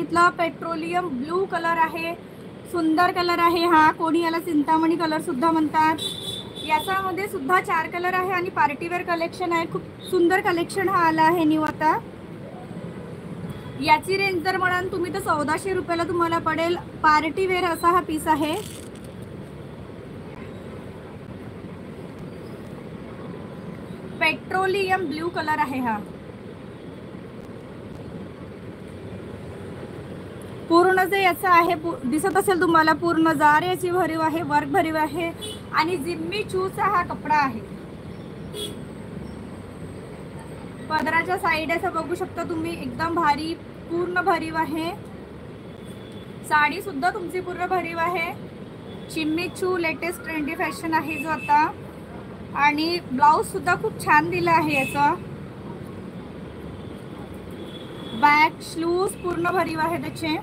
बघितलं petroleum blue colour आहे, सुंदर कलर आहे हा. कोणी याला चिंतामणी कलर सुद्धा म्हणतात. याच्यामध्ये सुद्धा 4 कलर आहे आणि पार्टीवेअर कलेक्शन आहे. खूप सुंदर कलेक्शन हा आला आहे न्यू आता. याची रेंज जर म्हणाल तुम्ही तर 1400 रुपयाला तुम्हाला पडेल. पार्टीवेअर असा हा पीस आहे. पेट्रोलियम ब्लू कलर आहे हा. पूर्ण जे याचा आहे दिसत असेल तुम्हाला, पूर्ण जार याची भरीव आहे, वर्क भरीव आहे आणि जिम्मी चूचा हा कपडा आहे. पदराच्या साईड असं बघू शकता तुम्ही, एकदम भारी पूर्ण भरीव आहे. साडी सुद्धा तुमची पूर्ण भरीव आहे. जिम्मी चू लेटेस्ट ट्रेंडी फॅशन आहे जो आता. आणि ब्लाउज सुद्धा खूप छान दिला आहे याचा. बॅक स्लूज पूर्ण भरीव आहे त्याचे.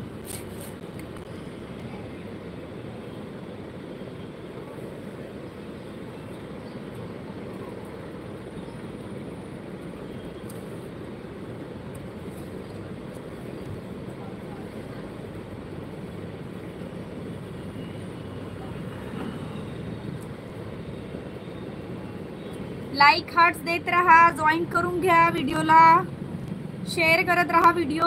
लाईक हार्ट्स देत रहा, जॉईन करून घ्या व्हिडिओला, शेअर करत रहा व्हिडिओ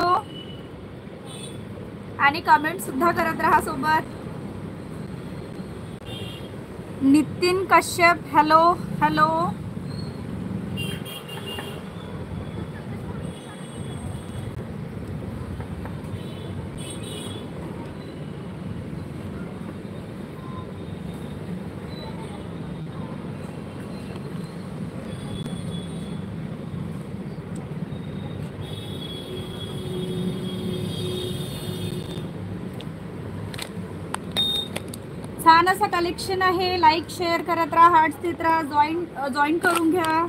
आणि कमेंट सुद्धा करत रहा सोबत. Nitin Kashyap hello hello. छान असं कलेक्शन आहे. लाईक शेअर करत राहा, हार्ट्स देत राहा, जॉईन करून घ्या.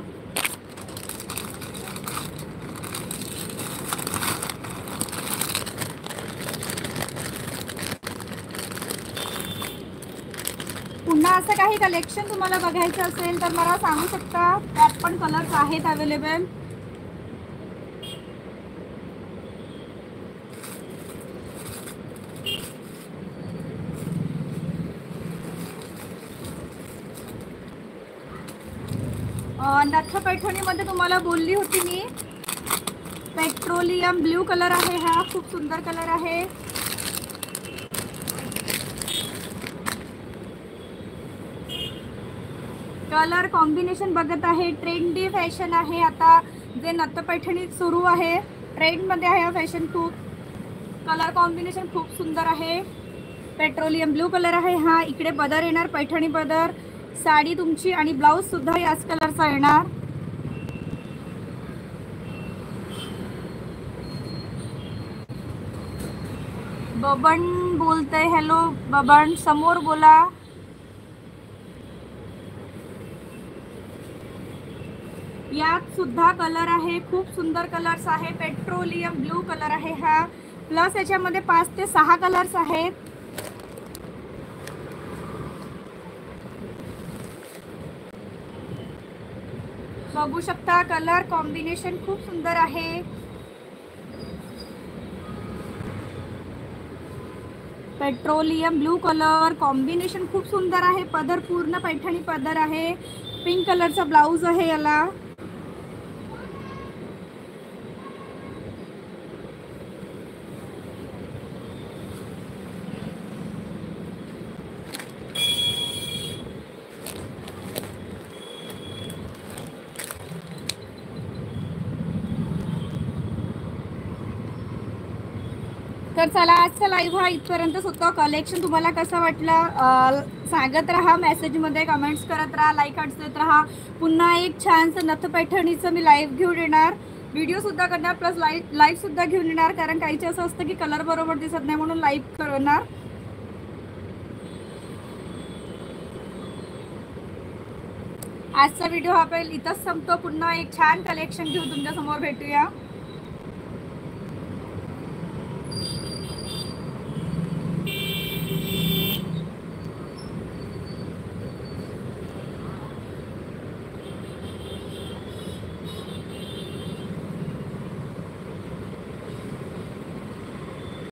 पुन्हा असं काही कलेक्शन तुम्हाला बघायचं असेल तर मला सांगू शकता. त्यात पण कलर्स आहेत अवेलेबल. नथ पैठणीमध्ये तुम्हाला बोलली होती मी, पेट्रोलियम ब्ल्यू कलर आहे हा. खूप सुंदर कलर आहे. कलर कॉम्बिनेशन बघत आहे. ट्रेंडी फॅशन आहे आता. जे नथ पैठणी सुरू आहे, ट्रेंडमध्ये आहे हा फॅशन. खूप कलर कॉम्बिनेशन खूप सुंदर आहे. पेट्रोलियम ब्लू कलर आहे हा. इकडे बदर येणार, पैठणी बदर. साडी तुमची आणि ब्लाउज सुद्धा याच कलरचा येणार. बबन बोलते, हॅलो बबन, समोर बोला. यात सुद्धा कलर आहे, खूप सुंदर कलर्स आहे. पेट्रोलियम ब्लू कलर आहे हा. प्लस याच्यामध्ये 5 ते 6 कलर्स आहेत. बघू शकता, कलर कॉम्बिनेशन खूप सुंदर आहे. पेट्रोलियम ब्लू कलर कॉम्बिनेशन खूप सुंदर आहे. पदर पूर्ण पैठणी पदर आहे. पिंक कलरचा ब्लाउज आहे याला. तर चला, आजचा लाईव्ह हा इथपर्यंतच होता. कलेक्शन तुम्हाला कसं वाटलं सांगत राहा, मेसेजमध्ये कमेंट्स करत राहा, लाईक हार्ट्स देत राहा. पुन्हा एक छानसं नथ पैठणीचं मी लाईव्ह घेऊन येणार, व्हिडिओ सुद्धा करणार, प्लस लाईव्ह सुद्धा घेऊन येणार. कारण काहीचं असं असतं की कलर बरोबर दिसत नाही म्हणून लाईव्ह करणार. आजचा व्हिडिओ हा इथंच संपतो. पुन्हा एक छान कलेक्शन घेऊन तुमच्या समोर भेटूया.